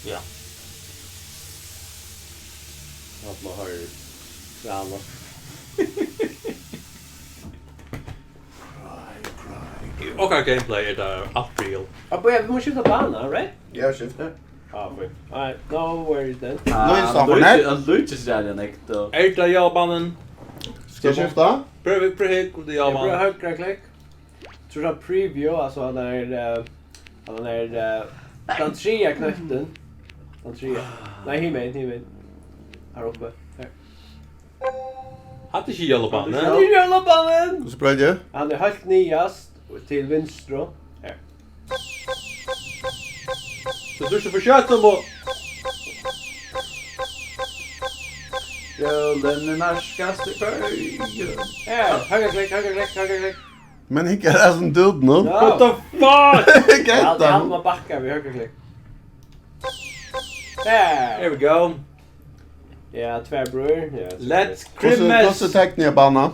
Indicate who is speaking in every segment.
Speaker 1: Ja.
Speaker 2: Att man har träna.
Speaker 1: Och gameplay är där upreal.
Speaker 2: Ja, vi måste skjuta banan, right?
Speaker 3: Jag skiftar.
Speaker 2: Ja, fint. Alright, no worries then.
Speaker 4: Lucis är den äkta.
Speaker 1: Är det Japanen?
Speaker 3: Ska jag skifta?
Speaker 1: Pröva om det
Speaker 2: Jag börjar
Speaker 1: Japan.
Speaker 2: högra klick. Tror jag preview, alltså han är den trea knäften. Den trea. Nej, himen. Här uppe. Här.
Speaker 1: Hade inte Japanen.
Speaker 2: Han är Jölabannen!
Speaker 3: Och så börjar jag.
Speaker 2: Han är helt niast till vänster. Här.
Speaker 1: Så du ska försöka på.
Speaker 4: Den narskaste sjöjön.
Speaker 2: Här, högra klick.
Speaker 3: Men inte är det som död nu.
Speaker 1: What the fuck?
Speaker 2: Allt man backar vid högra klick.
Speaker 1: There
Speaker 2: Där!
Speaker 1: we go.
Speaker 2: Ja, tvärbror. Ja,
Speaker 1: Let's
Speaker 3: Och så
Speaker 1: Christmas.
Speaker 3: tecknar jag bana.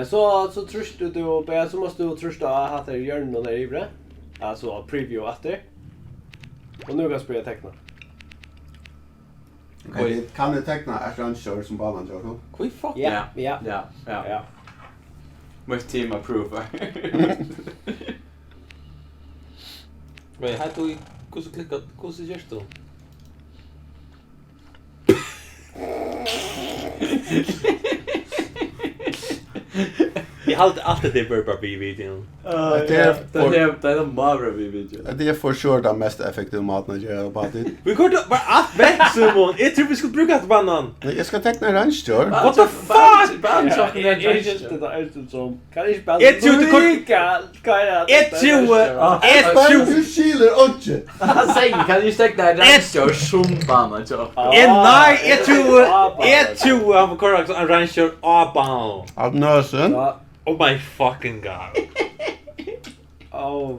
Speaker 2: Så trustar du, så måste du trusta att det är hjörnan där i. Alltså preview efter. Och nu kan jag spela teckna.
Speaker 3: Kan du teckna arrangör som banan gör så?
Speaker 1: Oj fuck.
Speaker 2: Ja.
Speaker 4: Mycket team approver.
Speaker 1: Men här tog hur så klickat, hur så görs det? Jag har alltid det börjar bli videon.
Speaker 3: Det är
Speaker 4: en mavra vid videon.
Speaker 3: det är för sure den mest effektiva maten att göra på det.
Speaker 1: Vi går då bara att väck Simon. Jag tror vi skulle bruka att banan.
Speaker 3: Jag ska teckna arrangör.
Speaker 1: What the fuck?
Speaker 2: Kan inte spela.
Speaker 1: Ett tjugo till kort.
Speaker 3: Du skiler inte.
Speaker 4: Han säger kan ju stäcka där rensor som banan så.
Speaker 1: Nej, jag tror han får korrekt arrangeur A-ball.
Speaker 3: Av nösen.
Speaker 1: Oh my fucking god.
Speaker 2: Oh.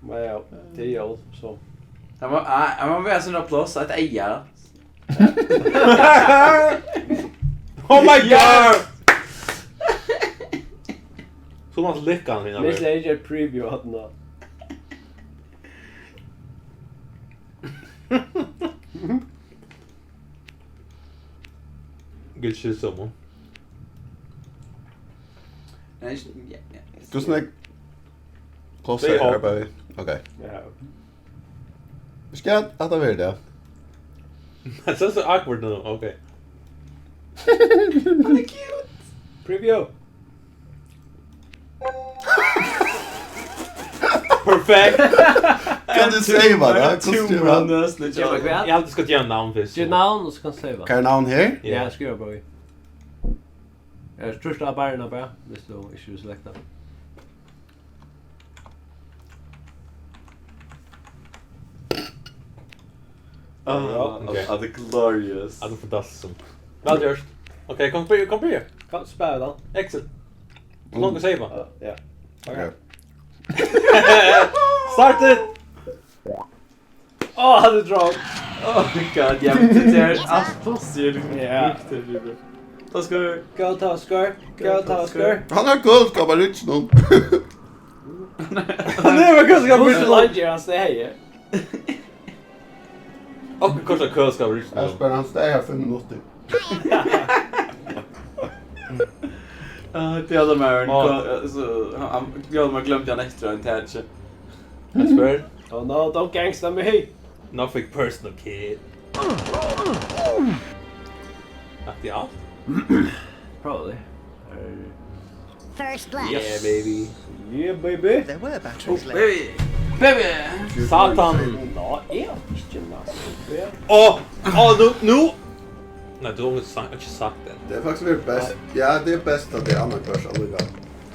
Speaker 2: Well, 10 år så.
Speaker 4: Man vill ha sån applås att eja.
Speaker 1: Oh my god! Så man lyckan mina
Speaker 2: Miss
Speaker 1: vänner.
Speaker 2: Lager preview att nå.
Speaker 1: Good shit someone.
Speaker 3: Du snack. Close
Speaker 1: Stay
Speaker 3: there,
Speaker 1: up.
Speaker 3: baby. Okay.
Speaker 2: Ja.
Speaker 3: Ska jag att det det?
Speaker 1: That sounds so awkward now. Okay.
Speaker 2: Preview.
Speaker 1: Perfect.
Speaker 3: Kan du säga vad det?
Speaker 1: Jag hade ska göra namn först.
Speaker 2: Ge namn och så kan säga.
Speaker 3: Kan jag namn här?
Speaker 2: Ja, jag skriver bara. Jag tror att barna bara, hvis du inte vill selekta.
Speaker 4: The glorious.
Speaker 1: Alltså fantastiskt. Väl görs. Okej, kom på ju.
Speaker 2: Kan spela den.
Speaker 1: Exit. Så långt att säga.
Speaker 2: Ja.
Speaker 3: Okej.
Speaker 1: Start it.
Speaker 2: Hade drag.
Speaker 4: Oh my god, ja men det är allt positivt.
Speaker 2: Ja.
Speaker 4: Då ska vi
Speaker 2: Go Tusker.
Speaker 3: Han har guld ska bara ut någon.
Speaker 1: Det var ganska
Speaker 2: Hur
Speaker 1: bra.
Speaker 2: långt han stäger?
Speaker 1: Och korta kör ska vi
Speaker 3: Jag spelar han stäger 5 minuter.
Speaker 4: det hade man så han glömde jag extra en touch.
Speaker 1: I swear.
Speaker 2: Oh no, don't gangsta me.
Speaker 1: Nothing personal, kid. Att det allt?
Speaker 2: Probably.
Speaker 5: First left.
Speaker 1: Yeah, baby.
Speaker 2: Yeah, baby.
Speaker 5: There were batteries left.
Speaker 4: Baby!
Speaker 1: Satan.
Speaker 2: Ja, inte
Speaker 1: Nu. Nej, du har inte sagt det.
Speaker 3: Det är faktiskt väl bäst. Ja, det är bäst att det är annan kurs aldrig där.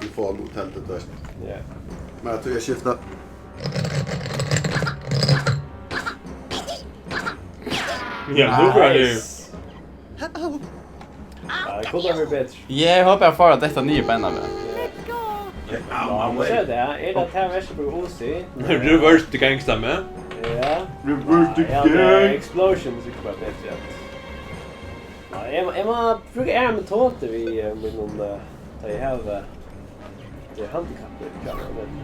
Speaker 3: Du får mot tältet först.
Speaker 2: Ja.
Speaker 3: Men jag tror jag skiftar.
Speaker 1: Ja, nu börjar det.
Speaker 5: Uh-oh.
Speaker 2: Ja, det kunde ha varit bättre.
Speaker 4: Jag hoppas jag får att detta nya penna med.
Speaker 2: Ja, man säger det. Är det här värsta på OC?
Speaker 1: Reverse the gangsta med.
Speaker 2: Ja.
Speaker 4: Reverse the
Speaker 2: Ja, det explosions är bara bättre. Ja, är man brukar med tåter vi med någon ta i halva. Det är handikappet.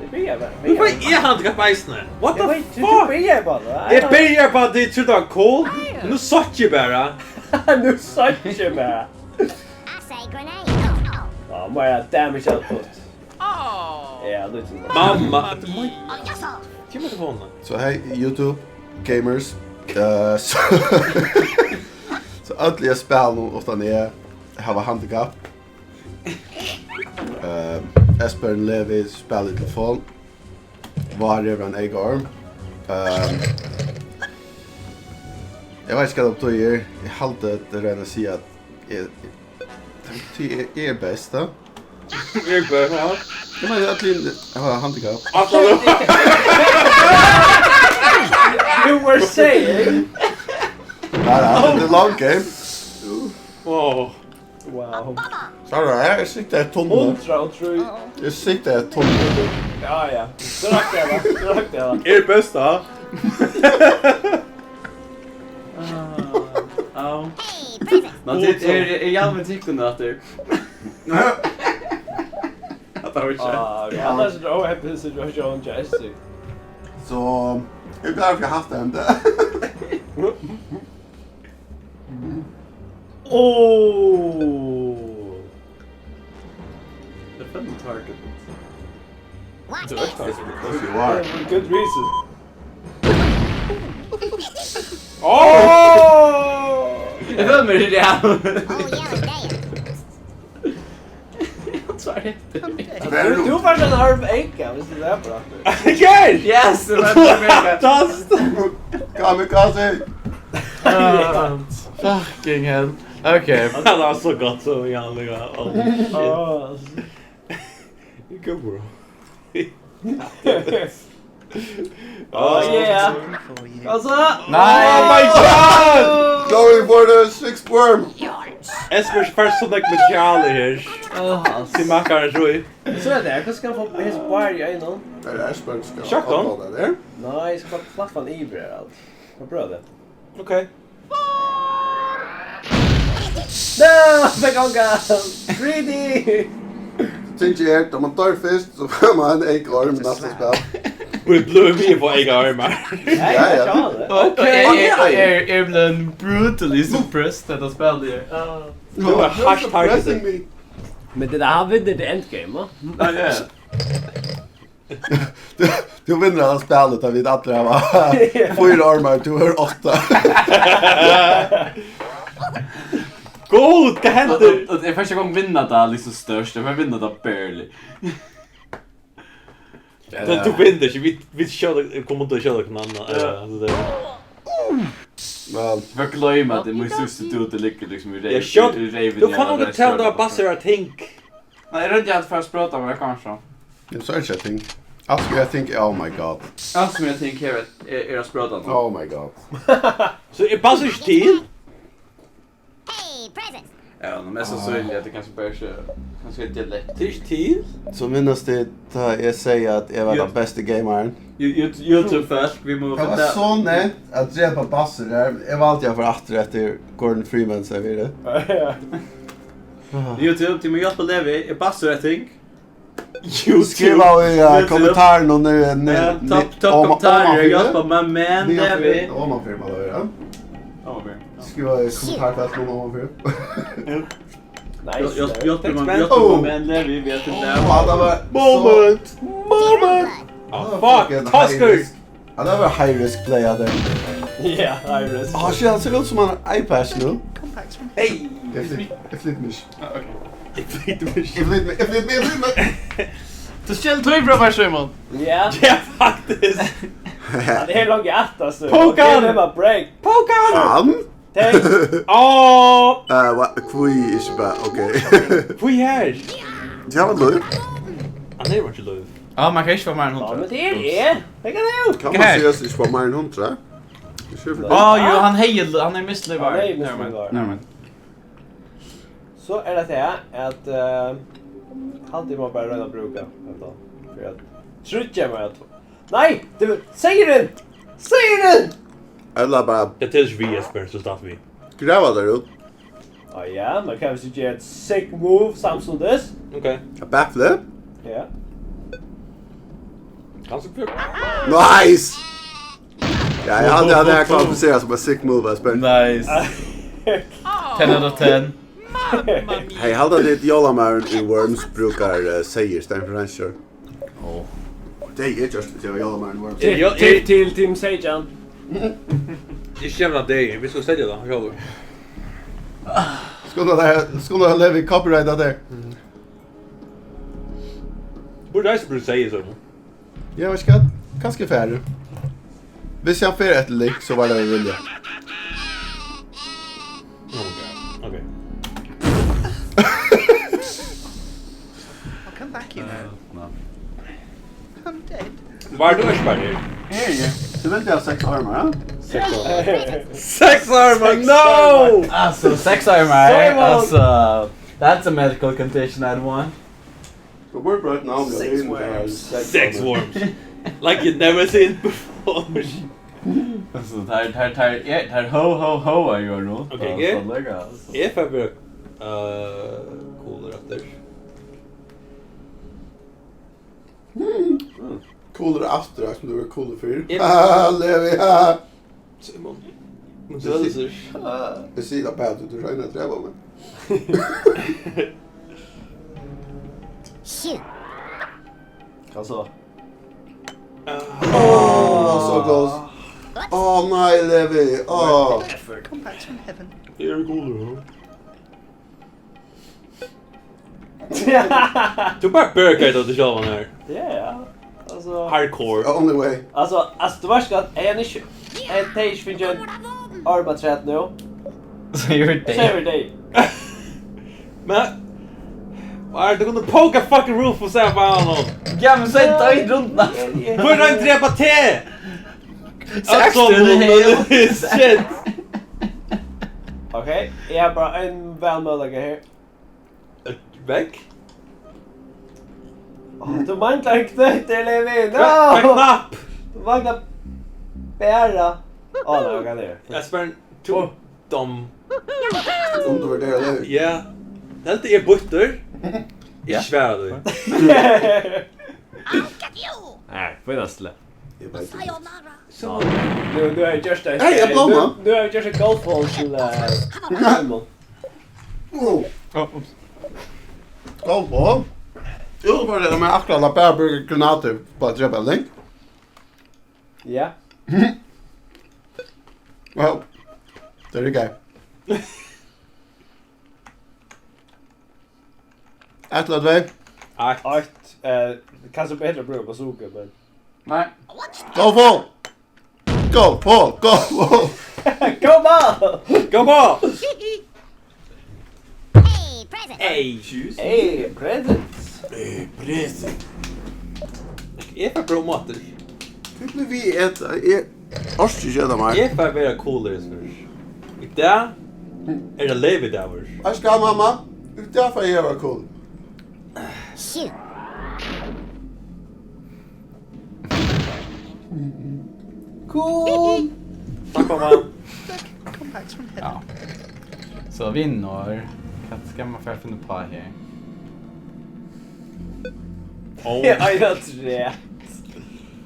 Speaker 2: Det blir väl.
Speaker 1: Men vad är handikappajsne? What the
Speaker 2: Du
Speaker 1: fuck?
Speaker 2: börjar bara.
Speaker 1: Jag börjar bara det tror jag cool. Nu satt jag bara.
Speaker 2: Nu sa jag bara.
Speaker 6: I say grenade.
Speaker 2: Ja, bara damage output. Ja, lite.
Speaker 1: Mamma.
Speaker 6: Oh, yes,
Speaker 1: Kom inte på honom.
Speaker 3: Så hej YouTube gamers. Så så alla spel nu ofta när jag har handikapp. Esper Levi spelar i telefon. Var det en ägarm. Jag vet inte vad det betyder. Jag hade det redan att säga att det är bästa.
Speaker 1: Jag bara.
Speaker 3: Jag menar att jag har handikapp.
Speaker 2: You were saying.
Speaker 3: Nej, det är long game.
Speaker 1: Wow.
Speaker 2: Wow.
Speaker 3: Så jag sitter ett tunnel.
Speaker 2: Ultra otroligt.
Speaker 3: Jag sitter ett tunnel.
Speaker 2: Ja. Drack det va.
Speaker 1: Är det bästa?
Speaker 4: Ja.
Speaker 6: Hey, presents.
Speaker 4: Man är jag med tycker att det. Att det var inte.
Speaker 2: Annars drar jag på situation Jesse.
Speaker 3: Så jag är glad för jag har haft den där.
Speaker 4: Defend target.
Speaker 6: Watch this.
Speaker 3: You are.
Speaker 2: Good reason.
Speaker 4: Det var med det där.
Speaker 6: Oh, yeah, there.
Speaker 4: Sorry.
Speaker 2: Du var en halv enka, visst är det bra?
Speaker 1: Again!
Speaker 4: Yes, det var med.
Speaker 1: Dust!
Speaker 3: Kamikaze!
Speaker 4: Fucking hell. Okay.
Speaker 1: Han har så gott så egentligen. Go bro.
Speaker 2: Oh yeah. Alltså,
Speaker 1: Oh my god!
Speaker 3: Going for the sixth worm!
Speaker 1: Espers first like med Charlie här. Till makaren tror jag.
Speaker 2: så är det. Hur ska jag få his bar i en någon?
Speaker 3: Är det Ashburn ska
Speaker 1: Shotgun?
Speaker 3: ha det där?
Speaker 2: Nej, jag ska bara plattan ivrig allt. Vad bra det.
Speaker 1: Okej.
Speaker 2: No, Begonga! 3D!
Speaker 3: Tänk er, om man tar fist så får man en äggarm nästa spel.
Speaker 1: Vi blev med på egna armar.
Speaker 2: Nej, jag kör det.
Speaker 4: Okej. Bland brutally suppressed detta spel där.
Speaker 1: Det var hashtag.
Speaker 3: me.
Speaker 2: Men det där han vinner det endgame, va?
Speaker 4: Ja, ja.
Speaker 3: Du vinner alla spelet av vid att det var 4 armar, du har 8.
Speaker 1: God, det händer.
Speaker 4: Det är första gången vinna det liksom störst. Jag vinner det barely.
Speaker 1: Du vinner så vi kör kommer inte att köra någon annan.
Speaker 3: Men
Speaker 4: För att glömma att det måste substitut det ligger liksom i
Speaker 1: Jag kör. Du får nog ta det bassar att tänk.
Speaker 4: Nej, det är inte att först prata med kanske.
Speaker 3: jag sa inte jag tänk. Alltså jag tänker, oh my god.
Speaker 4: Allt som jag tänker är att prata om.
Speaker 3: Oh my god.
Speaker 1: Så är bassar till?
Speaker 6: Hey, presents.
Speaker 4: Ja, men mest så är det att det kanske börjar köra. Kanske ett dialekt.
Speaker 1: Till?
Speaker 3: Så minns det att jag säger att jag var den bästa gamaren.
Speaker 4: YouTube först, vi måste
Speaker 3: Det var så nätt att dräpa basser där. Jag var alltid för att efter Gordon Freeman så vidare.
Speaker 4: YouTube till mig hjälpa Levi är bassurätting.
Speaker 3: Skriva i kommentaren och nu
Speaker 4: Topp kommentarer hjälpa med man Levi.
Speaker 3: Om man filmar då ja. Skriva i kommentarfältet om man vill.
Speaker 2: Nice.
Speaker 4: Jag hjälper med Levi vet inte.
Speaker 3: Ja, det var
Speaker 1: Moment. Fuck, Tusker.
Speaker 3: Ja, det var high risk play där.
Speaker 2: Ja, Iris.
Speaker 3: Ah, shit, han ser ut som en iPad nu.
Speaker 5: Compacts from
Speaker 1: Hej.
Speaker 3: Jag flyttar mig.
Speaker 1: Okej.
Speaker 3: Jag flyttar mig.
Speaker 4: Du ställer tog bra för Simon.
Speaker 2: Ja.
Speaker 1: Ja, faktiskt.
Speaker 2: Det är långt att alltså.
Speaker 1: Pokan!
Speaker 2: Det var break.
Speaker 1: Pokan!
Speaker 3: Han?
Speaker 2: Tänk.
Speaker 1: Åh!
Speaker 3: Kvui is bara, okej.
Speaker 1: Vad är?
Speaker 3: Ja, vad löv.
Speaker 1: Han är inte löv.
Speaker 4: Ja, man kan inte få mer än
Speaker 2: Ja,
Speaker 4: 100.
Speaker 2: men det är det. Lägg det ut.
Speaker 3: Kan man säga att det var mer än 100?
Speaker 4: Ja, ju han är misslyckad.
Speaker 2: Han är misslyckad.
Speaker 4: Nej men.
Speaker 2: Så är det här att alltid man bara röna bruka. För att trutja mig att... Nej! Säg den! Säg den!
Speaker 3: Eller bara
Speaker 1: Det tills vi Jesper så startar vi.
Speaker 3: gräva där ut.
Speaker 2: Ja, man kan väl göra ett sick move samt som dess.
Speaker 1: Okej.
Speaker 3: A backflip.
Speaker 2: Ja.
Speaker 1: Han som försöker.
Speaker 3: Nice! Ja, jag hade det här kvalificerat som en sick move, Asper.
Speaker 4: Nice. 10 out of 10.
Speaker 3: Hej, halda dit Jolamaren i Worms brukar säger Stanford Rancher.
Speaker 4: Oh.
Speaker 3: Det är just det, Jolamaren i Worms.
Speaker 2: Till Team Sajan.
Speaker 1: Det är jävla det. Vi ska sälja den. Kör.
Speaker 3: Skulle ha levi copyright där.
Speaker 1: Borde jag skulle säga så.
Speaker 3: Jag vet inte, kanske färre. Hvis jag får ett lick så var det jag ville.
Speaker 1: Okej.
Speaker 5: I'll come back, you know. I'm dead.
Speaker 1: Var du Asper?
Speaker 3: Du vill inte ha 6 armar, ja?
Speaker 1: 6 armar, no!
Speaker 4: Alltså, 6 armar. Alltså, that's a medical condition I'd want.
Speaker 3: Så borde bra ett namn.
Speaker 5: 6 worms.
Speaker 1: 6 worms. Like you never seen before.
Speaker 4: Alltså, tar ho är ju då.
Speaker 1: Okej,
Speaker 4: Så lägga alltså.
Speaker 1: If I were cooler efter.
Speaker 3: Coolare after som du var cooler för.
Speaker 1: Yep.
Speaker 3: Haha, Levi, haha.
Speaker 1: Simon. Dölser.
Speaker 3: Jag ser det bad ut, du regnar att träva med.
Speaker 6: Shoot.
Speaker 2: Alltså.
Speaker 3: Så close. Nej, Levi.
Speaker 5: Compacts from heaven.
Speaker 1: Det är cooler. Du bara burkar det till själva här.
Speaker 2: Ja. Alltså.
Speaker 1: Hardcore.
Speaker 3: Only way.
Speaker 2: Alltså du var ska är ni inte. En tage finns ju arbetsrätt nu.
Speaker 4: Så gör det.
Speaker 2: Säger det.
Speaker 1: Men var du kunde poka fucking roof och säga fan honom.
Speaker 4: Ja, men säg ta i runt.
Speaker 1: Börja inte drepa te! Shit!
Speaker 2: Okej, jag har bara en välmöjlighet här.
Speaker 1: Väck?
Speaker 2: Du manglar en knut till Levi.
Speaker 1: Vad knapp!
Speaker 2: Du manglar bära. Nej, jag kan det.
Speaker 1: Jag spänner to dem.
Speaker 3: Undervärderar Levi.
Speaker 1: Ja. Det är inte er butter. Jag svär du.
Speaker 2: Nej, får jag nästan.
Speaker 6: Sayonara.
Speaker 1: Så.
Speaker 2: Nu är just det.
Speaker 3: Hej, jag blommar.
Speaker 2: Nu är just en golfboll till Simon.
Speaker 3: Wow. Go på. Undervärderar med akkurat la bärburger granater på att dräpa länk.
Speaker 2: Ja.
Speaker 3: Well, there you go. Atlas väg.
Speaker 2: Akt. Kanske bättre bror på soka men.
Speaker 4: Nej.
Speaker 3: Go Paul! Go Paul! Go Paul!
Speaker 2: Kom on!
Speaker 1: Go ball!
Speaker 6: Hey, present.
Speaker 1: Hey, choose.
Speaker 2: Hey, presents.
Speaker 3: Present.
Speaker 1: If I pro matter.
Speaker 3: Hur blir vi ett... Orsi kända mig.
Speaker 1: If I were cooler is first. Idag är det Levi Davers.
Speaker 3: Vad ska mamma? Därför är jag cool.
Speaker 6: Shoot.
Speaker 2: Cool.
Speaker 1: Tack mamma.
Speaker 5: Compacts from heaven.
Speaker 4: Ja. Så vinner. Vad ska man för finna på här?
Speaker 1: Oh.
Speaker 2: Ja, jag tror det.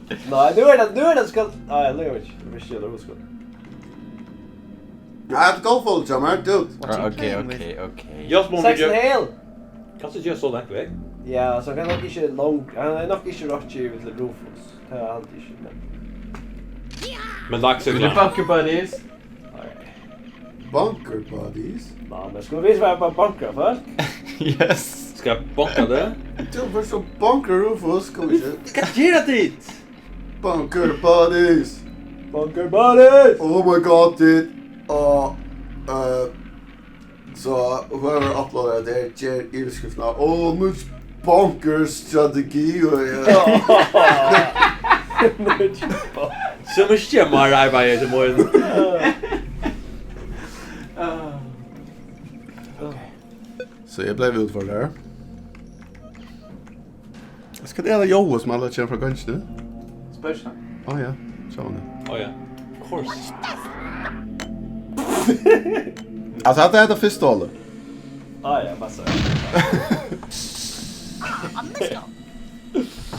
Speaker 2: Nej, nu är det ska... Ja, jag lever inte. Det blir skillnad oskuld.
Speaker 3: Jag har ett go full, Jammer. Dude.
Speaker 4: Okej.
Speaker 1: Jag som om
Speaker 2: 6
Speaker 1: vi
Speaker 2: hel.
Speaker 1: kanske gör så långt väg.
Speaker 2: Ja, så kan nog inte långt. Han är nog inte rakt ut till Rufus. Det har alltid inte.
Speaker 1: Men dags är
Speaker 4: Vill du
Speaker 1: klart.
Speaker 4: fucka buddies?
Speaker 3: Bunker buddies.
Speaker 2: Ja, men skulle vi vara på bunkra först?
Speaker 4: Yes.
Speaker 1: Ska jag bocka det?
Speaker 3: Dude, för så bunker Rufus. Kom vi se.
Speaker 1: Ska ge det dit!
Speaker 3: Bunker buddies.
Speaker 2: Bunker buddies!
Speaker 3: Oh my god, dude. Så whoever uploadar det ger överskrifterna. Nu bunker strategi och
Speaker 1: Så mycket mer arbete till morgon.
Speaker 3: Så jag blev utförd. Jag ska dela Joe som alla känner från Gunch nu.
Speaker 4: Spörsna.
Speaker 3: Ja, så nu.
Speaker 1: Oh ja. Of course.
Speaker 3: Alltså att det heter fistålet.
Speaker 2: Ja, passar.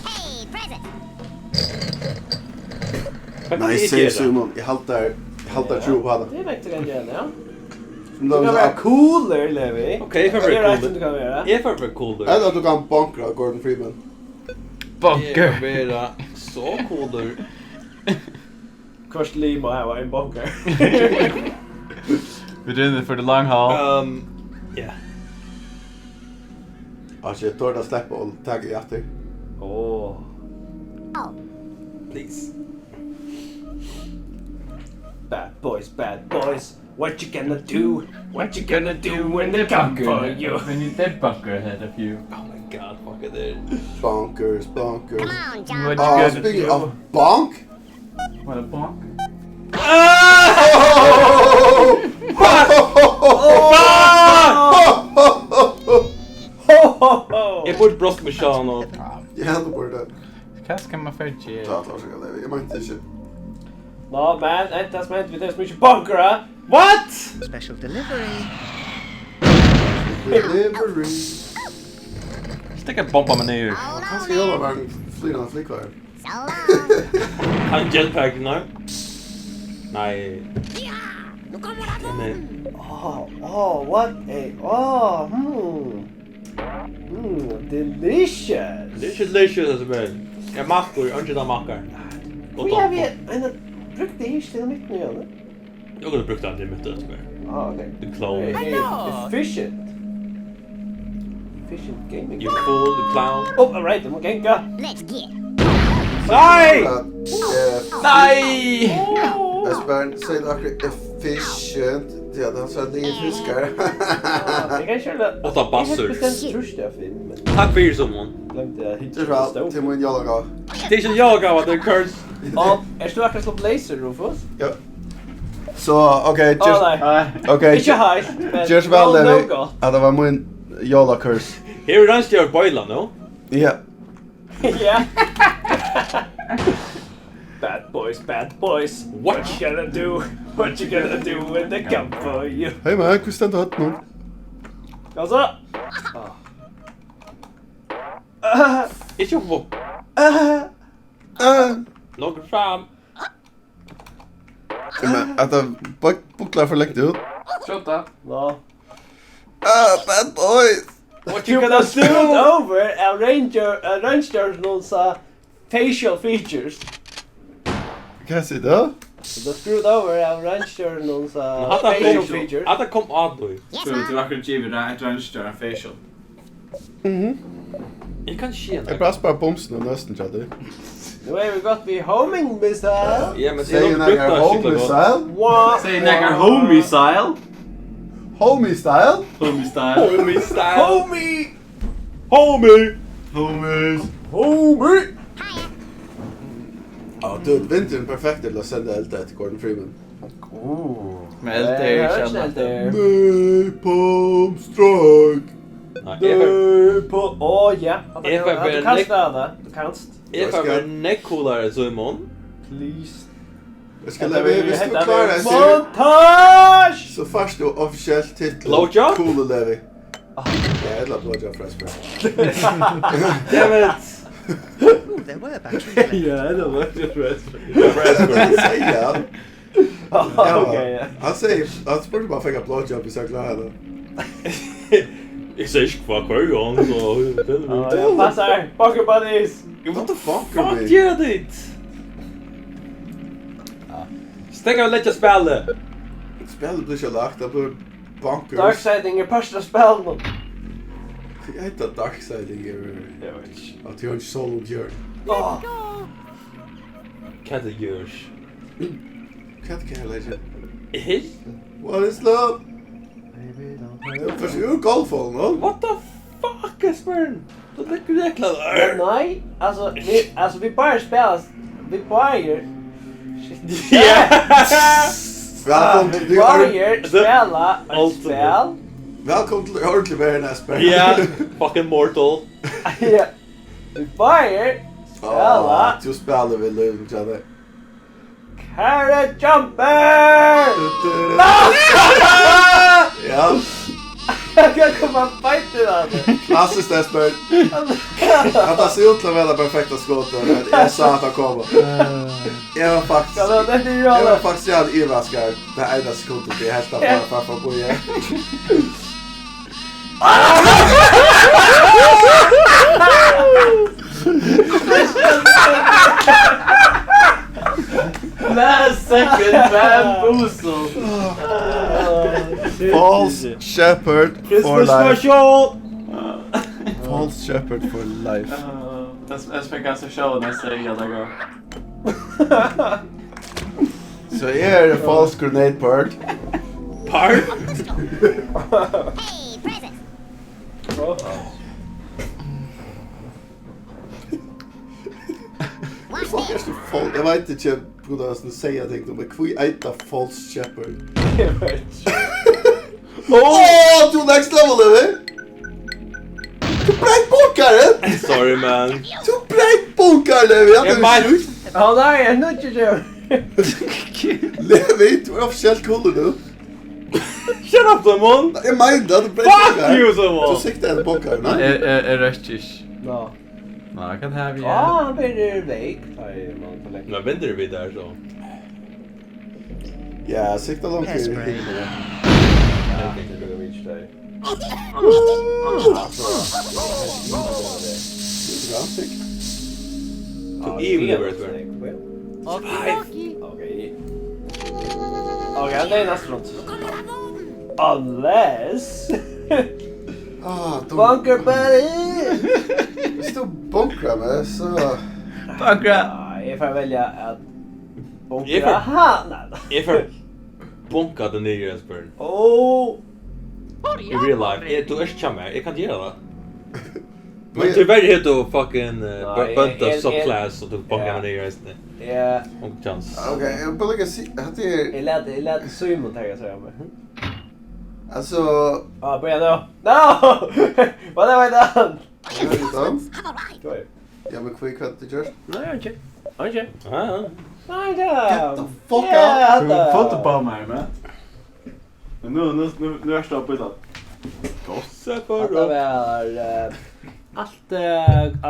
Speaker 6: Hey, present.
Speaker 3: Nej, säg Simon. Jag haltar tro på det.
Speaker 2: Det är verkligen gärna, ja.
Speaker 3: Som
Speaker 2: Du kan vara cooler, Levi.
Speaker 1: Okej, jag får
Speaker 2: Det är
Speaker 1: vara
Speaker 2: rätt som du
Speaker 1: cooler.
Speaker 2: kan göra.
Speaker 1: Jag får vara cooler.
Speaker 3: Eller att du kan bankra Gordon Freeman.
Speaker 1: Jag får vara så cooler.
Speaker 2: Kors limo här var en bunker.
Speaker 4: We're doing it for the long haul.
Speaker 1: Yeah.
Speaker 3: Alltså jag tar det släppa och tagga i efter.
Speaker 2: Åh.
Speaker 1: Please.
Speaker 2: Bad boys. What you gonna do? What you gonna do when they come for you?
Speaker 4: We need that bunker ahead of you.
Speaker 1: Oh my god, fuck it there.
Speaker 3: Bonkers.
Speaker 6: Come on, John.
Speaker 4: What
Speaker 3: Ah,
Speaker 4: you gonna
Speaker 3: speaking
Speaker 4: do?
Speaker 3: of bonk.
Speaker 4: What a bonk.
Speaker 1: Jag borde brost med Sean och...
Speaker 3: Jag händer på det.
Speaker 4: Hva skal man få gjøre?
Speaker 3: Ta sig det. Jag menar inte.
Speaker 2: No, man, inte som inte vi tar så mycket bunkra. What?
Speaker 5: Special delivery.
Speaker 3: Delivery.
Speaker 1: Stick en bomba med ner.
Speaker 6: Hold
Speaker 3: Han
Speaker 6: on,
Speaker 3: ska göra vara en flygande flickvärd.
Speaker 6: so long.
Speaker 1: Han jetpack nu. Nej.
Speaker 6: Ja, nu kommer det.
Speaker 1: Nej.
Speaker 2: What a... delicious.
Speaker 1: Det är delicious alltså men. Jag mackor, jag inte mackar.
Speaker 2: Och jag vet, men brukte det inte till mitt nu eller?
Speaker 1: Jag skulle brukt det i mitt alltså men.
Speaker 2: Okej.
Speaker 1: The clone.
Speaker 2: Efficient. Efficient gaming.
Speaker 1: You fool, the clown.
Speaker 2: Oh, alright, I'm okay, go.
Speaker 6: Let's get.
Speaker 1: Nej!
Speaker 4: Nej!
Speaker 3: Esbjörn, säg det akkurat efficient. Ja, han sa att det är fiskar.
Speaker 2: Jag kan köra det.
Speaker 1: Åtta bassor.
Speaker 2: Jag tror det är film, men
Speaker 1: Tack för er sommon.
Speaker 2: glömde jag
Speaker 3: Det är
Speaker 2: hitta
Speaker 3: bra,
Speaker 2: stå.
Speaker 3: till min jalaga.
Speaker 1: Det är så jag gav att det är curse.
Speaker 2: Ja, är du akkurat slå blazer, Rufus?
Speaker 3: Ja. Så, okej,
Speaker 2: Ja,
Speaker 3: just...
Speaker 2: nej.
Speaker 3: Okej,
Speaker 2: Inte high, men
Speaker 3: just väl
Speaker 2: no
Speaker 3: Levi.
Speaker 2: go.
Speaker 3: Ja, det var min jalakurs.
Speaker 1: Här är den stjärn boila nu.
Speaker 3: Ja.
Speaker 2: Yeah. Bad boys.
Speaker 1: What?
Speaker 2: What you gonna do? What you gonna do when they come for you?
Speaker 3: Hej man, hur ständer hatt nu?
Speaker 2: Alltså.
Speaker 1: Inte upp på. Långt fram.
Speaker 3: Men att det bucklar för läckt ut.
Speaker 4: Shota.
Speaker 2: No.
Speaker 3: Bad boys!
Speaker 1: What
Speaker 2: You
Speaker 1: you
Speaker 2: could
Speaker 1: gonna
Speaker 2: have screwed
Speaker 1: do?
Speaker 2: over a ranger knows facial features.
Speaker 3: Kan jag se det?
Speaker 2: The screwed over a ranger knows
Speaker 1: Hata
Speaker 2: facial
Speaker 1: kom.
Speaker 2: features.
Speaker 1: Hata kom ad då.
Speaker 6: Yes,
Speaker 4: Så du
Speaker 6: ma'am.
Speaker 4: akkurat giver deg et rønnstør en facial.
Speaker 1: Jag kan
Speaker 3: Jag
Speaker 1: tjena.
Speaker 3: bara spara bomsen och nästan tjadde.
Speaker 2: Nu är vi gått vid homing missile.
Speaker 1: Ja men det
Speaker 3: Säg
Speaker 1: är nog
Speaker 3: när jag
Speaker 1: brukta
Speaker 3: är home
Speaker 1: cykla.
Speaker 3: style.
Speaker 4: Säg nekker homie style.
Speaker 3: Homie style?
Speaker 4: Homie style.
Speaker 1: Homie style.
Speaker 2: Homie!
Speaker 1: Homie.
Speaker 3: Homies.
Speaker 2: Homie!
Speaker 6: Hiya.
Speaker 3: Ja, du, vintern är perfekt till att sända LT till Gordon Freeman.
Speaker 4: Med LT i
Speaker 2: Hörs
Speaker 4: kjenne.
Speaker 2: där.
Speaker 3: Napalm strike!
Speaker 1: Nej, jag får...
Speaker 2: På... Åh, ja.
Speaker 1: Jag får
Speaker 2: Du
Speaker 1: väl
Speaker 2: kan
Speaker 1: nick-
Speaker 2: stöda. Du kanst.
Speaker 1: Jag får vara neckcoolare så imorgon.
Speaker 2: Please.
Speaker 3: Jag ska lämna vi ska
Speaker 2: Hetta
Speaker 3: klara
Speaker 2: är
Speaker 3: en serie.
Speaker 2: montage!
Speaker 3: Så först då officiellt titel.
Speaker 1: Blowjob?
Speaker 3: Cool Levi. Jag gillar blowjob förresten.
Speaker 1: Damn it.
Speaker 5: Ooh, there were batteries left.
Speaker 2: Ja, det var det.
Speaker 3: Vad säger han?
Speaker 2: Okej,
Speaker 3: Han säger, han spurgade bara fick blowjob i så glad henne.
Speaker 1: Jag säger inte kvar kvar gång så...
Speaker 2: ja. Passar. Poker buddies.
Speaker 3: What the fuck
Speaker 1: Fuck
Speaker 3: are we?
Speaker 1: gör det! Stäng av lägga spelet!
Speaker 3: Spelet blir så lagt, det blir bonkers.
Speaker 2: Darksiding är första spelen.
Speaker 3: Jag heter Darksiding är...
Speaker 2: Jag vet inte.
Speaker 3: Att jag inte solo björn.
Speaker 2: Åh.
Speaker 1: Kan det görs?
Speaker 3: Kan jag lägga?
Speaker 1: Eh?
Speaker 3: What is love? För ur golfhåll, no?
Speaker 1: What the fuck Esbjörn? Det är jäkla...
Speaker 2: Nej, alltså vi bara spelar. Vi bara
Speaker 3: Välkommen till
Speaker 2: vi bara spela ett spel.
Speaker 3: Välkommen till ordentlig världen, Esper.
Speaker 1: Ja, fucking mortal.
Speaker 2: Ja. Vi bara spela
Speaker 3: Du spelar vi lugnt, Janne.
Speaker 2: Carrot Jumper!
Speaker 3: Ja,
Speaker 2: Jag kan komma fight till det.
Speaker 3: klassiskt Esper. Att han ser ut att vara perfekta skottet. Jag sa att han kommer. Jag var faktiskt...
Speaker 2: Ja, det är ju
Speaker 3: Jag var
Speaker 2: alla.
Speaker 3: faktiskt jävligt överraskad. Det här enda sekunden det är hästar bara för att få igen.
Speaker 4: Last second bamboozle.
Speaker 3: False Shepherd for
Speaker 2: Christmas
Speaker 3: life.
Speaker 2: special!
Speaker 3: False Shepherd for life.
Speaker 4: Jag fick alltså show nästa hela gång.
Speaker 3: Så är det false grenade part.
Speaker 1: Part?
Speaker 6: Hey, presents. Watch this.
Speaker 3: Jag vet inte på det som säger ting om kvi äta false shepherd. Åh, du next level över. Du bränn bokaren.
Speaker 1: Sorry man.
Speaker 3: Du bränn bokaren Levi. Jag
Speaker 1: Jag
Speaker 3: är
Speaker 1: bara-
Speaker 3: sjukt.
Speaker 2: Ja, nej, jag är inte ju.
Speaker 3: Levi, du är officiellt cool nu.
Speaker 1: Shut up someone!
Speaker 3: Jag menar du bränn
Speaker 1: Fuck you
Speaker 3: Så
Speaker 1: someone!
Speaker 3: siktar jag bokaren, va?
Speaker 4: Är röstish.
Speaker 2: Ja.
Speaker 4: Nej, jag kan have
Speaker 2: Ja, han blir väck. Nej, man får lägga.
Speaker 1: Nu vänder vi där så.
Speaker 3: Ja, sikta långt ner.
Speaker 2: Jag tänkte du reach dig.
Speaker 1: To evil bird.
Speaker 2: Okej. Okej, det är nästan runt. Unless...
Speaker 3: Ah,
Speaker 2: Bunker buddy!
Speaker 3: Det står bunkrar med så...
Speaker 4: Bunkra!
Speaker 2: Ja, jag får välja att...
Speaker 1: Jag
Speaker 2: Bunkra
Speaker 1: får-
Speaker 2: han!
Speaker 1: Jag får bunka den nya Jesper.
Speaker 2: Åh!
Speaker 1: I real life. Du är inte chammer. Jag kan inte göra det. Men tyvärr heter du fucking bunta subclass och du bunkar den nya Jesper.
Speaker 2: Ja,
Speaker 1: Och chans.
Speaker 3: Okej, jag bara lägga se... Att det är...
Speaker 2: jag lät Simon tänka sig om.
Speaker 3: Alltså...
Speaker 2: Ja, börja nu. No! Vad det var det?
Speaker 3: Jag vet inte.
Speaker 6: All right.
Speaker 2: Go ahead.
Speaker 3: Ja, men kvick vad det görs.
Speaker 2: Nej, okej. Okej.
Speaker 1: Ja.
Speaker 2: Nej, ja.
Speaker 3: Get the fuck
Speaker 2: Ja,
Speaker 3: out.
Speaker 2: det-
Speaker 4: Foto på mig med. Nu är jag stopp på det.
Speaker 2: Att det var allt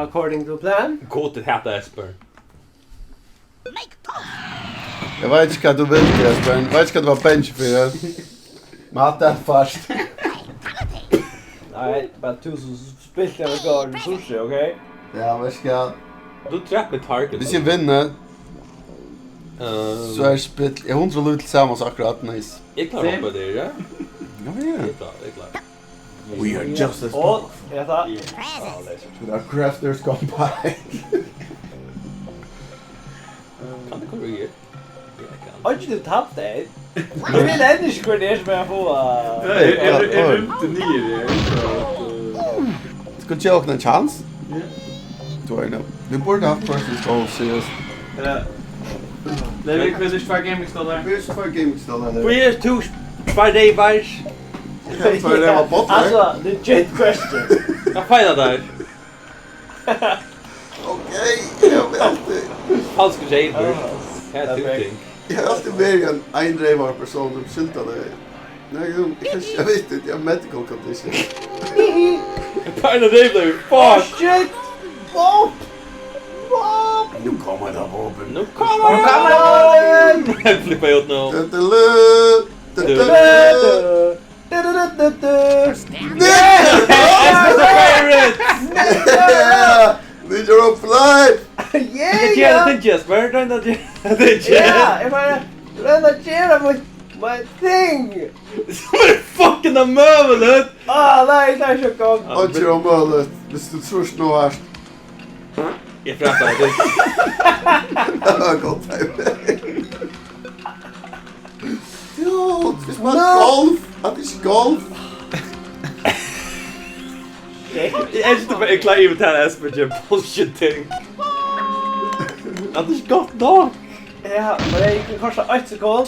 Speaker 2: according to plan.
Speaker 1: Gå till häta Jesper.
Speaker 6: Make toast.
Speaker 3: Jag vet inte vad du vill Jesper. Jag vet inte vad du var bench för. Matta först.
Speaker 2: Nej, bara tusen spilt jag går sushi, okej?
Speaker 3: Ja, vad ska...
Speaker 1: Du träffar target.
Speaker 3: Hvis jag vinner så är spit... Jag hundra lut tillsammans akkurat nice.
Speaker 1: Jag klarar upp det, ja?
Speaker 3: Ja, ja.
Speaker 1: Jag klarar.
Speaker 3: We are just as
Speaker 2: Och, jag tar...
Speaker 6: Presents.
Speaker 3: with our crafters gone by.
Speaker 1: Kan det komma igen?
Speaker 2: Har inte du tappat det? Du vill ändå inte gå ner som jag får...
Speaker 4: Är du inte nere?
Speaker 3: Ska inte jag åka en chans? Då är det. Vi borde ha person's goal seriöst.
Speaker 4: Det är väldigt svag gaming-stålar.
Speaker 3: Vi är så för gaming-stålar nu.
Speaker 1: Vi är två Friday-bars.
Speaker 3: Jag tror det var bort,
Speaker 2: Alltså, legit question.
Speaker 1: Jag fejlar där.
Speaker 3: Okej, jag vet inte.
Speaker 1: Falsk jailbird. Här är
Speaker 2: Perfekt.
Speaker 1: ting.
Speaker 3: Jag har alltid varit en eindrivar person som skyltade. Nej, jag vet inte, jag har medical condition.
Speaker 1: Pajna dig nu.
Speaker 2: Oh
Speaker 1: Fuck!
Speaker 2: shit! Bob! Bob!
Speaker 3: Nu kommer det vapen.
Speaker 1: Nu kommer
Speaker 2: Come on!
Speaker 1: Jag flippar ut nu.
Speaker 3: Need your own flight!
Speaker 1: Jag ger det inte Jesper. Det är inte
Speaker 2: Ja, jag menar, relatera my thing!
Speaker 1: Som är fucking av möblet!
Speaker 2: Nej, det är så gott.
Speaker 3: Och inte om möjligt. Hvis du tror snå här.
Speaker 1: Jag frättar det.
Speaker 3: Det var gott här. Jo, det är golf. Att det är golf.
Speaker 1: Jag är inte bara en klar invitär Asperger bullshit ting. Det är gott nog.
Speaker 2: Ja, men det gick kanske 1 sekund.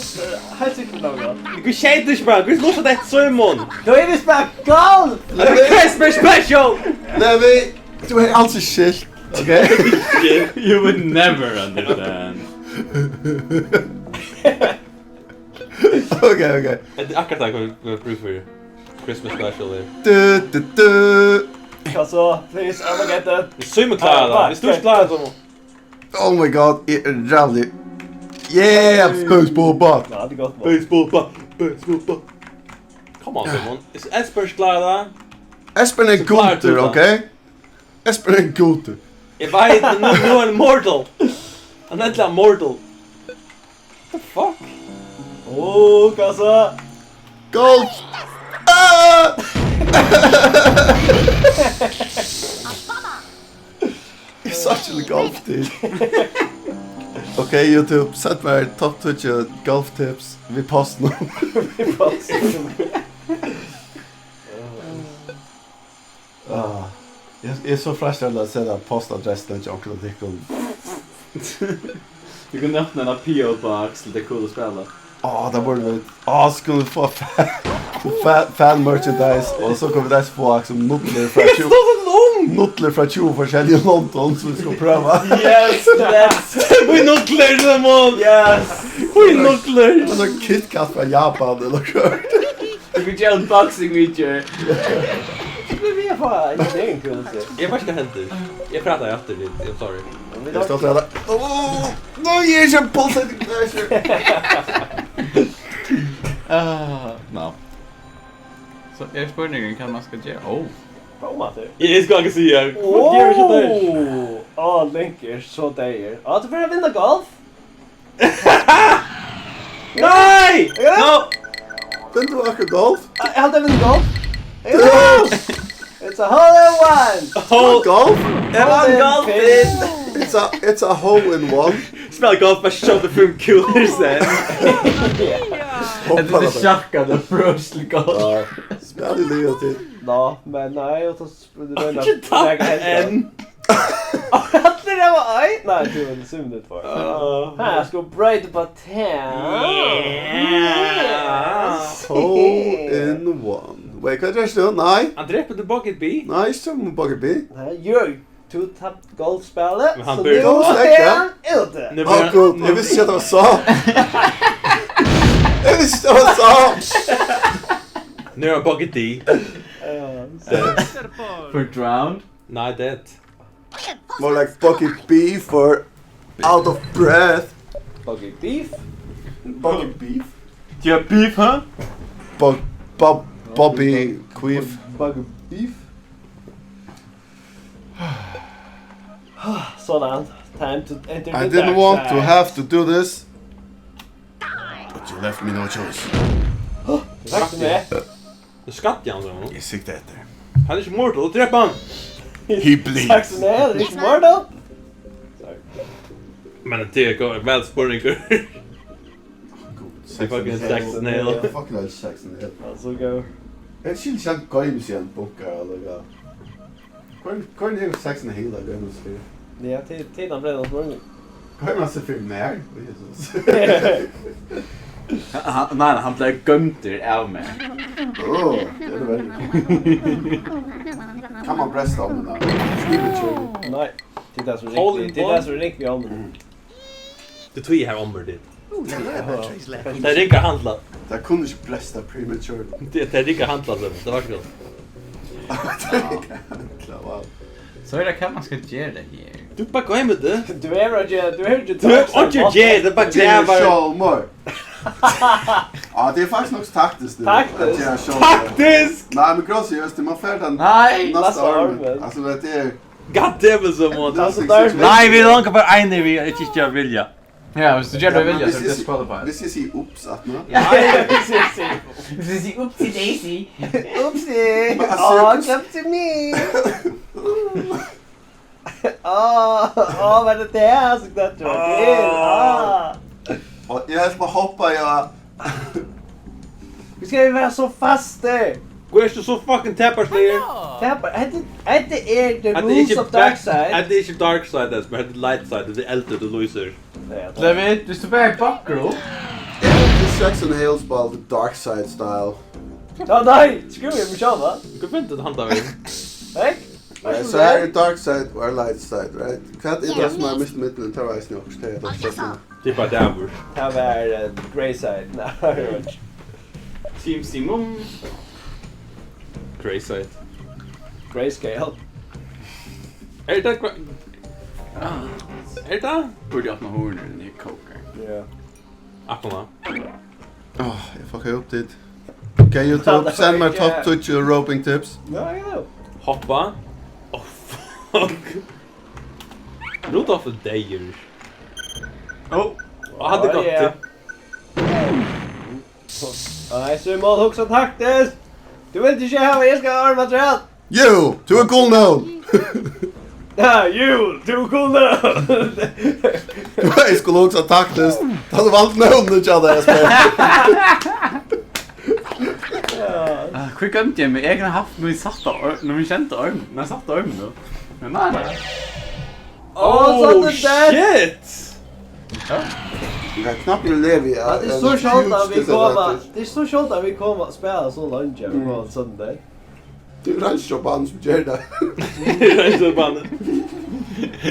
Speaker 2: Helt säkert något.
Speaker 1: Du kan tjejta dig bara. Du kan slåsa det Simon.
Speaker 2: Då är vi spela golf!
Speaker 1: Det är Christmas special!
Speaker 3: Levi, du är alltså skilt. Okej?
Speaker 4: You would never understand.
Speaker 3: Okej.
Speaker 1: Det är akkurat det jag kommer prova för Christmas special där.
Speaker 3: Du.
Speaker 2: Alltså, please, Armageddon.
Speaker 1: Det är Simon klarar det. Det är störst klarar det.
Speaker 3: Oh my god, it är rally. Yeah, baseball bat.
Speaker 2: Ja, det är gott.
Speaker 1: Baseball. Come on, Simon. Is Espers klar da?
Speaker 3: Espen är goter, okej? Espen är goter.
Speaker 1: Jag vet, nu är en mortal. Han är inte mortal. What the fuck?
Speaker 2: Åh, kassa!
Speaker 3: Golf! Ah! You're such a golf dude. Okej, YouTube, sätt mig top 20 golf tips. Vi post nu. Jag är så frustrerad att säga postadressen till Onkel och Dickon.
Speaker 4: Du kan öppna en PO-box, lite cool att spela.
Speaker 3: Det borde vi... skulle få fan merchandise och så kommer vi där få som nudler från 20... Nudler från 20 forskjellige London som vi ska pröva.
Speaker 2: Yes, that's...
Speaker 1: We nudler, Simon!
Speaker 2: Yes!
Speaker 1: We nudler!
Speaker 3: Och så KitKat från Japan eller kört.
Speaker 4: Du kan göra unboxing video.
Speaker 2: Det är fan, det är en kul sak.
Speaker 1: Jag vet vad händer. Jag pratar efter det, I'm sorry.
Speaker 3: Jag står träda. Nu ger jag en pulsating pleasure.
Speaker 4: No. Så är spurningen kan man ska göra. Oh.
Speaker 2: Prova det.
Speaker 1: Jag ska inte säga. Vad gör du där?
Speaker 2: Åh, Linker, så där. Ja, du får vinna golf.
Speaker 1: Nej!
Speaker 2: No!
Speaker 3: Vem du åker golf?
Speaker 2: Jag hade vunnit golf. It's a hole-in-one!
Speaker 3: Golf?
Speaker 1: Golf
Speaker 3: It's a hole in one.
Speaker 1: Spela golf bara show the film cooler sen.
Speaker 3: Hoppa
Speaker 4: Det är tjackad approach till golf.
Speaker 3: Spela i Leo till.
Speaker 2: Ja, men nej, jag tar...
Speaker 1: Jag kan ta en.
Speaker 2: Att det där var... Aj! Nej, du var zoom ut för. Här, jag ska bright på 10.
Speaker 3: Hole in one. Wait, kan jag göra det? Nej.
Speaker 1: Han dräpper till bucket B.
Speaker 3: Nej, inte som bucket B.
Speaker 2: Nej, gör du tappt golfspelet.
Speaker 1: Men han
Speaker 2: så
Speaker 1: börjar-
Speaker 2: nu är han ute.
Speaker 1: Nu
Speaker 3: Åh gud, jag visste inte att det var så. Jag visste att det var så.
Speaker 1: Nu är han bucket D.
Speaker 4: For drowned.
Speaker 1: Nej, det.
Speaker 3: More like bucket B for out of breath.
Speaker 2: Bucket beef.
Speaker 3: Bucket beef.
Speaker 4: Do you have beef, huh?
Speaker 3: Bobby Queef.
Speaker 2: Bucket beef. Sådan. Time to enter the
Speaker 3: I didn't
Speaker 2: dark
Speaker 3: want
Speaker 2: side.
Speaker 3: to have to do this. But you left me no choice.
Speaker 2: Tack så mycket.
Speaker 1: Nu skatt jag honom.
Speaker 3: Jag siktar efter.
Speaker 1: Han är inte mortal, då dräpper han.
Speaker 3: He bleeds.
Speaker 2: Tack så mycket. Det är inte smart då.
Speaker 1: Men det är väl spurningar. Fucking Saxon Hill.
Speaker 3: Fucking hell, Saxon Hill.
Speaker 2: Alltså gå.
Speaker 3: Jag skulle inte gå sen bunkar eller gå. Går ni hos Saxon Hill där nu så?
Speaker 2: Det är tiden för den spårning.
Speaker 3: Går man se film när? Jesus.
Speaker 4: Nej, han blev gömd av mig.
Speaker 3: Åh, det är det väl. Kan man brösta om den där? Skriv
Speaker 2: Nej. Det är så
Speaker 1: Hole in
Speaker 2: riktigt. Det är
Speaker 1: one.
Speaker 2: så riktigt om den.
Speaker 1: Det tog här omber dit.
Speaker 6: Batteries left.
Speaker 1: Det är rika handlat.
Speaker 3: Det kunde inte brösta premature.
Speaker 1: Det är rika handlat. Det var kul.
Speaker 3: Wow.
Speaker 4: Så är det kan man ska göra det här.
Speaker 1: Du bara gå hem med det.
Speaker 2: Du är Roger, du är ju
Speaker 1: Du är inte Jay, det är bara grävar.
Speaker 3: Show Ja, det är faktiskt nog taktiskt nu.
Speaker 2: Taktiskt?
Speaker 3: Att göra show.
Speaker 1: Taktisk!
Speaker 3: Nej, men gross seriöst, det man färd den
Speaker 4: Nej!
Speaker 3: nästa
Speaker 2: Nästa
Speaker 3: armen.
Speaker 2: armen.
Speaker 3: Alltså det är...
Speaker 1: Goddammit someone.
Speaker 2: Alltså där.
Speaker 1: Nej, vi lankar bara en vi inte vilja.
Speaker 4: Ja, så gör du
Speaker 3: men
Speaker 4: vilja så
Speaker 3: vi
Speaker 4: det
Speaker 3: ser-
Speaker 4: disqualified.
Speaker 3: Vi ska se ups att nu.
Speaker 2: Nej, precis.
Speaker 4: Vi ser upp till Daisy.
Speaker 2: Oopsie!
Speaker 3: Men alltså,
Speaker 2: Åh,
Speaker 3: jag-
Speaker 2: come to me! Åh, vad är det där som det tror
Speaker 3: Och jag helst bara hoppa, jag...
Speaker 2: Vi ska ju vara så fasta!
Speaker 1: Går inte så fucking tappar slayer.
Speaker 2: Tappar, är det the
Speaker 1: Att det
Speaker 2: rules
Speaker 1: inte
Speaker 2: of dark side?
Speaker 1: Att det inte dark side där, men det light side, det är älter du loser.
Speaker 4: David, du står bara i bakgrund.
Speaker 3: Det är Saxon Hills bara the dark side style.
Speaker 2: Ja, nej! Skruv jag mig själv, va?
Speaker 1: Du kan vänta att han tar vägen.
Speaker 2: Hej!
Speaker 3: Så här är dark side och light side, right? Kvart är det som är mist mitten tar jag snart också. Det är så.
Speaker 1: Det är bara dävor.
Speaker 2: Här var grey side. Nej,
Speaker 4: Team Simon.
Speaker 1: Grey side.
Speaker 2: grayscale.
Speaker 1: Är det... Är det?
Speaker 4: Borde jag öppna hornen i kokar.
Speaker 2: Ja.
Speaker 1: Applarna.
Speaker 3: Jag fuckar upp dit. Okej, YouTube, send mig top touch och roping tips.
Speaker 2: Ja, jag know.
Speaker 1: Hoppa. Oh fuck. Rudolf är dejer.
Speaker 4: Oh.
Speaker 1: Hade gått det.
Speaker 2: Nej, Simon, också taktiskt! Du vill inte köra vad jag ska ha armaterial!
Speaker 3: You, to a cool note.
Speaker 2: Ja, you! Du cool now!
Speaker 3: Jag skulle också taktiskt. Det hade valt någon att köra det spel.
Speaker 4: Hur kan jag med egna haft när vi satt när vi kände arm, när jag satt arm då. Men nej.
Speaker 2: Oh
Speaker 1: shit!
Speaker 3: Jag knappt vill leva i.
Speaker 2: Ja, det är så skönt att vi kommer. Det är så skönt att vi kommer att spela så lunch på en söndag.
Speaker 3: Det är ranchjobban som gör det.
Speaker 1: Ranchjobban.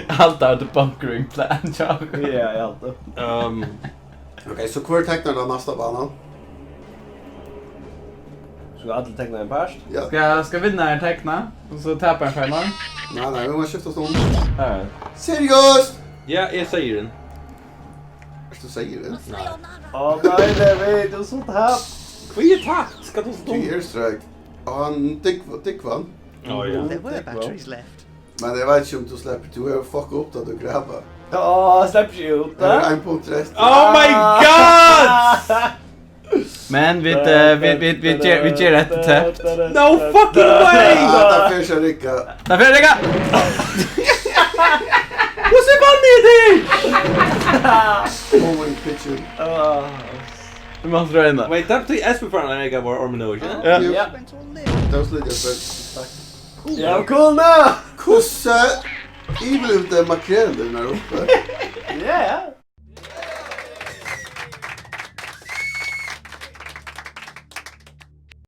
Speaker 4: Allt är the bunkering plan, ja.
Speaker 2: Ja, allt.
Speaker 3: Okej, så kvar tecknar den nästa banan.
Speaker 2: Ska alla teckna en pers?
Speaker 3: Ja.
Speaker 4: Ska vinnaren teckna och så tappar en stjärna?
Speaker 3: Nej, vi måste skifta stånd.
Speaker 4: Ja.
Speaker 3: Seriöst!
Speaker 1: Ja, jag säger den.
Speaker 3: Du säger det?
Speaker 1: Nej.
Speaker 2: Åh nej, det vet du sånt här.
Speaker 1: Vad är tack? Ska du stå?
Speaker 3: 2 years strike. Han dick vann.
Speaker 1: Ja, ja.
Speaker 6: There were batteries left.
Speaker 3: Men jag vet inte om du släpper. Du är fuck upp då du gräver.
Speaker 2: Åh, släpps ju ut
Speaker 3: Det är
Speaker 2: där.
Speaker 3: en punkt rest.
Speaker 1: Oh my god!
Speaker 4: Men vi ger rätt täppt.
Speaker 1: No fucking way!
Speaker 3: Ja, där finns jag Ricka.
Speaker 4: Där får jag lägga!
Speaker 1: Vad ser man i det?
Speaker 3: Moving pitchen.
Speaker 4: Du måste dra in det.
Speaker 1: Wait, that betyder Espen för att lägga vår orminoge.
Speaker 4: Ja.
Speaker 2: Ja.
Speaker 6: Went all limp.
Speaker 3: Det var slut jag spel.
Speaker 2: Ja, cool now.
Speaker 3: Kosse! Evil ute makrelen där uppe.
Speaker 2: Ja, ja.